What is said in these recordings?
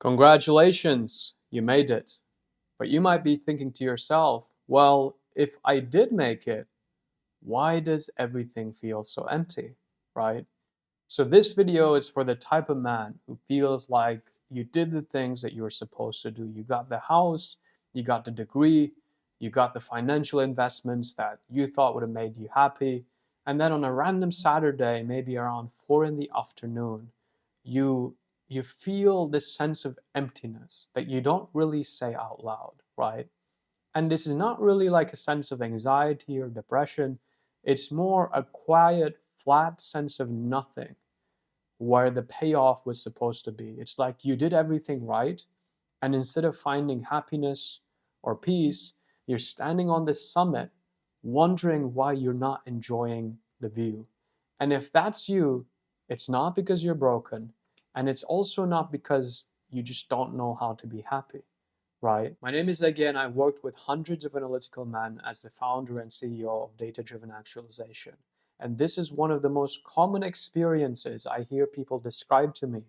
Congratulations, you made it. But you might be thinking to yourself, well, if I did make it, why does everything feel so empty, right? So this video is for the type of man who feels like you did the things that you were supposed to do. You got the house, you got the degree, you got the financial investments that you thought would have made you happy. And then on a random Saturday, maybe around 4 in the afternoon, you you feel this sense of emptiness that you don't really say out loud, right? And this is not really like a sense of anxiety or depression. It's more a quiet, flat sense of nothing where the payoff was supposed to be. It's like you did everything right, and instead of finding happiness or peace, you're standing on this summit wondering why you're not enjoying the view. And if that's you, it's not because you're broken, and it's also not because you just don't know how to be happy, right? My name is Again. I've worked with hundreds of analytical men as the founder and CEO of Data Driven Actualization. And this is one of the most common experiences I hear people describe to me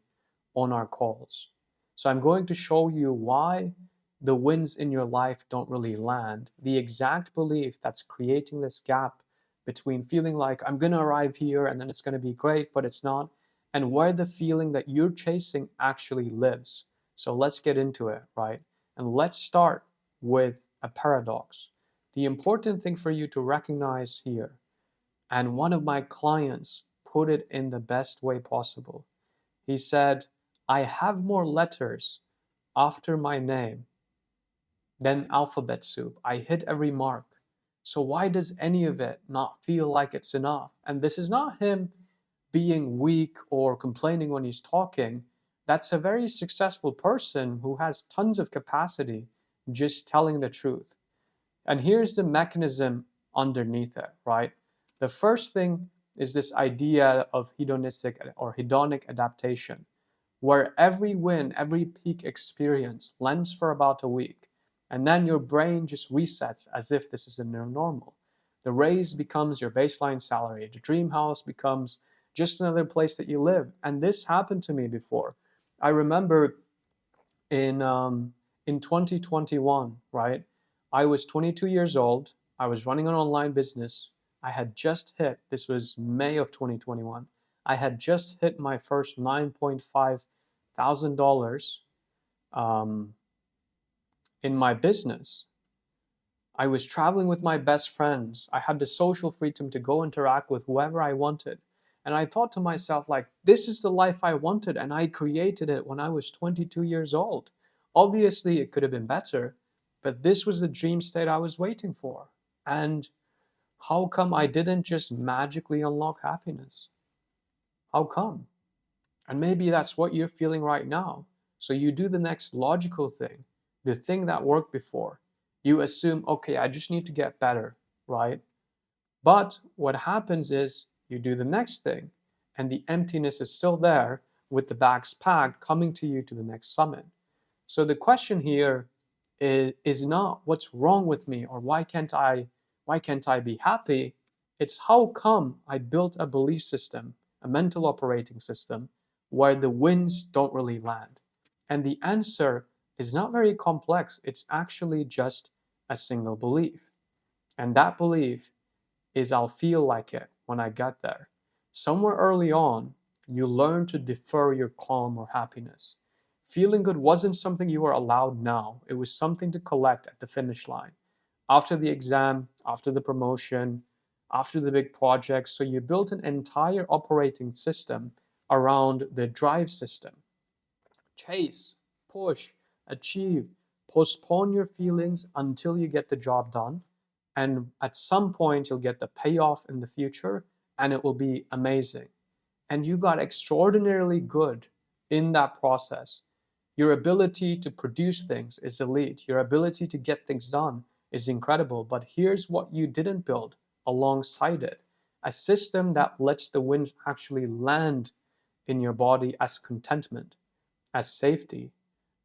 on our calls. So I'm going to show you why the wins in your life don't really land, the exact belief that's creating this gap between feeling like I'm going to arrive here and then it's going to be great, but it's not, and where the feeling that you're chasing actually lives. So let's get into it, right? And let's start with a paradox. The important thing for you to recognize here, and one of my clients put it in the best way possible. He said, I have more letters after my name than alphabet soup. I hit every mark. So why does any of it not feel like it's enough? And this is not him being weak or complaining when he's talking. That's a very successful person who has tons of capacity just telling the truth. And here's the mechanism underneath it, right? The first thing is this idea of hedonistic or hedonic adaptation, where every win, every peak experience lends for about a week. And then your brain just resets as if this is a new normal. The raise becomes your baseline salary. The dream house becomes just another place that you live. And this happened to me before. I remember in 2021, right? I was 22 years old. I was running an online business. I had just hit, this was May of 2021. I had just hit my first $9.5 thousand in my business. I was traveling with my best friends. I had the social freedom to go interact with whoever I wanted. And I thought to myself, like, this is the life I wanted, and I created it when I was 22 years old. Obviously, it could have been better, but this was the dream state I was waiting for. And how come I didn't just magically unlock happiness? How come? And maybe that's what you're feeling right now. So you do the next logical thing, the thing that worked before. You assume, okay, I just need to get better, right? But what happens is you do the next thing, and the emptiness is still there with the bags packed coming to you to the next summit. So the question here is not what's wrong with me or why can't I be happy? It's how come I built a belief system, a mental operating system, where the wins don't really land. And the answer is not very complex. It's actually just a single belief. And that belief is I'll feel like it when I get there. Somewhere early on, you learn to defer your calm or happiness. Feeling good wasn't something you were allowed now. It was something to collect at the finish line. After the exam, after the promotion, after the big project. So you built an entire operating system around the drive system. Chase, push, achieve, postpone your feelings until you get the job done. And at some point, you'll get the payoff in the future, and it will be amazing. And you got extraordinarily good in that process. Your ability to produce things is elite. Your ability to get things done is incredible. But here's what you didn't build alongside it: a system that lets the winds actually land in your body as contentment, as safety,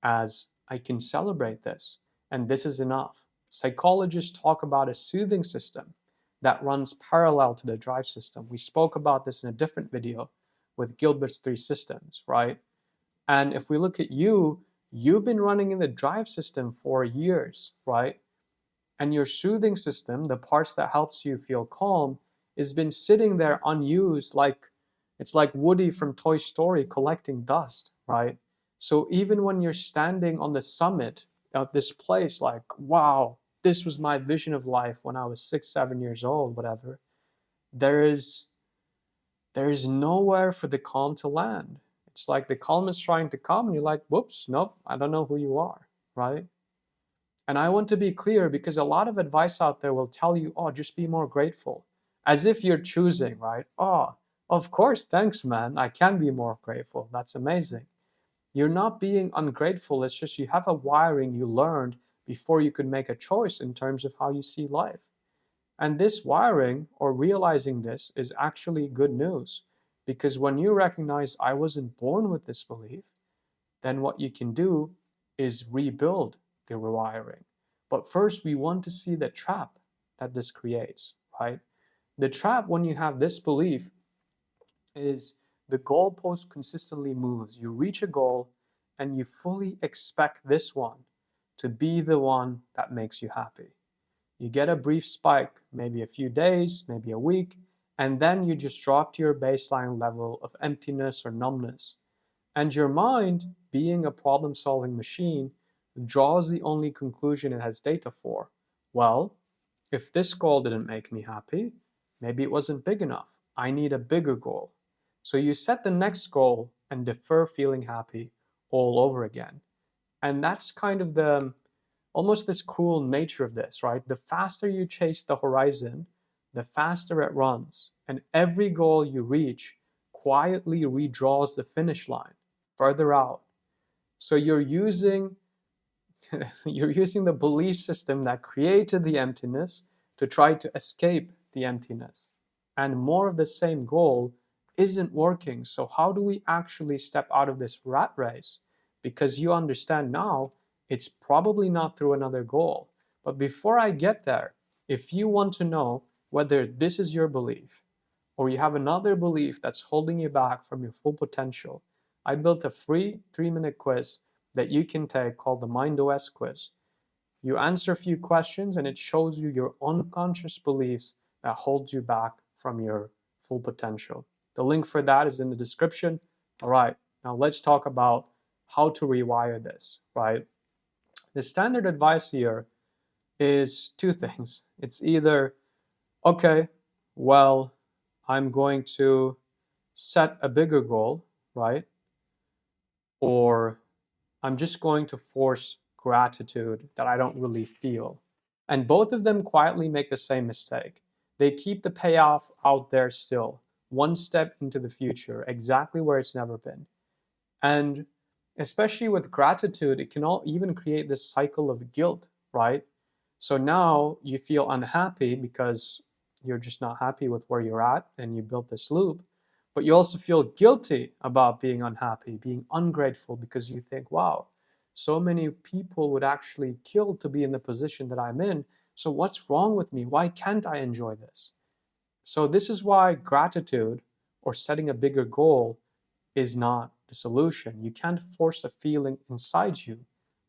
as I can celebrate this, and this is enough. Psychologists talk about a soothing system that runs parallel to the drive system. We spoke about this in a different video with Gilbert's three systems, right? And if we look at you, You've been running in the drive system for years, right? And your soothing system, the parts that helps you feel calm, has been sitting there unused, like it's like Woody from Toy Story collecting dust, right? So even when you're standing on the summit of this place, like, wow, this was my vision of life when I was 6, 7 years old, whatever, there is there is nowhere for the calm to land. It's like the calm is trying to come, and you're like, whoops, nope, I don't know who you are, right? And I want to be clear because a lot of advice out there will tell you, oh, just be more grateful, as if you're choosing, right? Oh, of course, thanks, man. I can be more grateful. That's amazing. You're not being ungrateful. It's just you have a wiring you learned before you could make a choice in terms of how you see life. And this wiring or realizing this is actually good news because when you recognize I wasn't born with this belief, then what you can do is rebuild the rewiring. But first, we want to see the trap that this creates, right? The trap when you have this belief is the goalpost consistently moves. You reach a goal and you fully expect this one to be the one that makes you happy. You get a brief spike, maybe a few days, maybe a week, and then you just drop to your baseline level of emptiness or numbness. And your mind, being a problem solving machine, draws the only conclusion it has data for. Well, if this goal didn't make me happy, maybe it wasn't big enough. I need a bigger goal. So you set the next goal and defer feeling happy all over again. And that's kind of the almost this cruel nature of this, right? The faster you chase the horizon, the faster it runs. And every goal you reach quietly redraws the finish line further out. So you're using the belief system that created the emptiness to try to escape the emptiness. And more of the same goal isn't working. So how do we actually step out of this rat race? Because you understand now it's probably not through another goal. But before I get there, if you want to know whether this is your belief or you have another belief that's holding you back from your full potential, I built a free 3-minute quiz that you can take called the Mind OS quiz. You answer a few questions and it shows you your unconscious beliefs that hold you back from your full potential. The link for that is in the description. All right, now let's talk about how to rewire this, right? The standard advice here is two things. It's either, okay, well, I'm going to set a bigger goal, right? Or I'm just going to force gratitude that I don't really feel. And both of them quietly make the same mistake. They keep the payoff out there still, one step into the future, exactly where it's never been. And especially with gratitude, it can all even create this cycle of guilt, right? So now you feel unhappy because you're just not happy with where you're at and you built this loop. But you also feel guilty about being unhappy, being ungrateful because you think, wow, so many people would actually kill to be in the position that I'm in. So what's wrong with me? Why can't I enjoy this? So this is why gratitude or setting a bigger goal is not the solution. You can't force a feeling inside you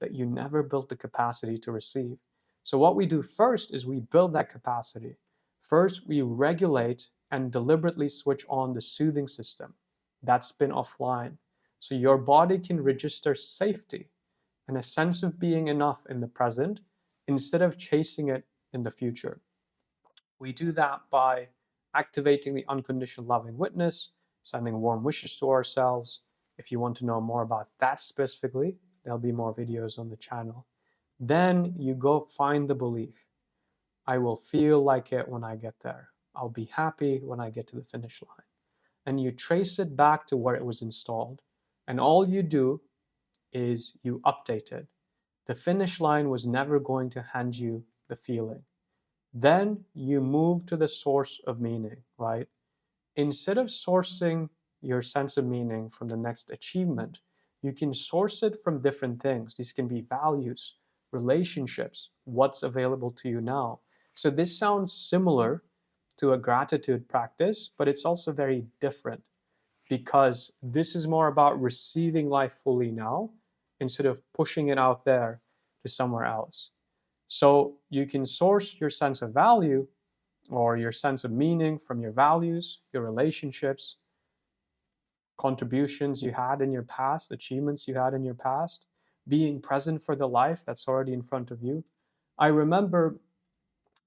that you never built the capacity to receive. So, what we do first is we build that capacity. First, we regulate and deliberately switch on the soothing system that's been offline. So, your body can register safety and a sense of being enough in the present instead of chasing it in the future. We do that by activating the unconditional loving witness, sending warm wishes to ourselves. If you want to know more about that specifically, there'll be more videos on the channel. Then you go find the belief. I will feel like it when I get there. I'll be happy when I get to the finish line. And you trace it back to where it was installed. And all you do is you update it. The finish line was never going to hand you the feeling. Then you move to the source of meaning, right? Instead of sourcing your sense of meaning from the next achievement, you can source it from different things. These can be values, relationships, what's available to you now. So this sounds similar to a gratitude practice, but it's also very different because this is more about receiving life fully now. instead of pushing it out there to somewhere else. So you can source your sense of value or your sense of meaning from your values, your relationships, contributions you had in your past, achievements you had in your past, being present for the life that's already in front of you. I remember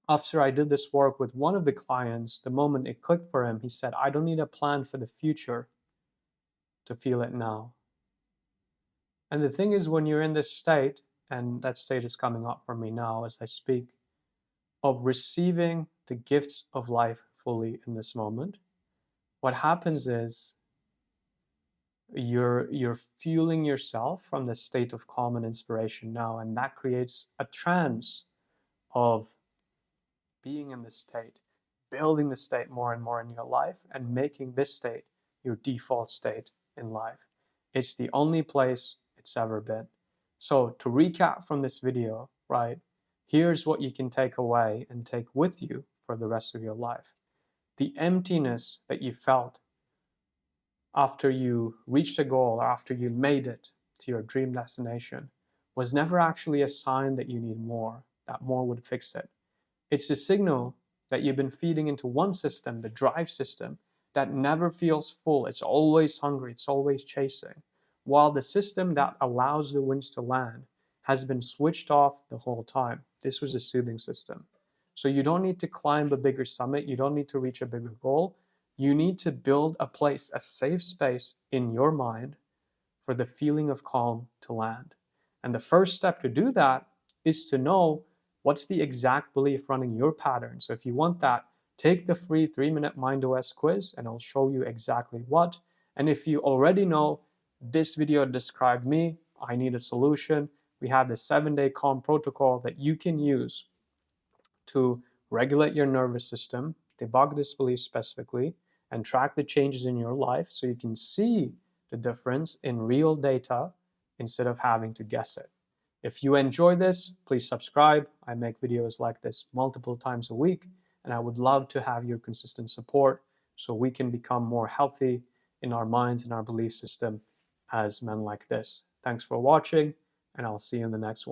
after I did this work with one of the clients, the moment it clicked for him, he said, I don't need a plan for the future to feel it now. And the thing is, when you're in this state, and that state is coming up for me now as I speak, of receiving the gifts of life fully in this moment, what happens is you're fueling yourself from the state of calm and inspiration now, and that creates a trance of being in this state, building the state more and more in your life, and making this state your default state in life. It's the only place it's ever been. So to recap from this video, right, here's what you can take away and take with you for the rest of your life. The emptiness that you felt after you reached a goal or after you made it to your dream destination was never actually a sign that you need more, that more would fix it. It's a signal that you've been feeding into one system, the drive system, that never feels full. It's always hungry, it's always chasing. While the system that allows the winds to land has been switched off the whole time. This was a soothing system. So you don't need to climb a bigger summit, you don't need to reach a bigger goal. You need to build a place, a safe space in your mind for the feeling of calm to land. And the first step to do that is to know what's the exact belief running your pattern. So if you want that, take the free 3-minute MindOS quiz and I'll show you exactly what. And if you already know this video described me, I need a solution, we have the 7-day calm protocol that you can use to regulate your nervous system, debug this belief specifically, and track the changes in your life so you can see the difference in real data instead of having to guess it. If you enjoy this, please subscribe. I make videos like this multiple times a week, and I would love to have your consistent support so we can become more healthy in our minds and our belief system as men like this. Thanks for watching, and I'll see you in the next one.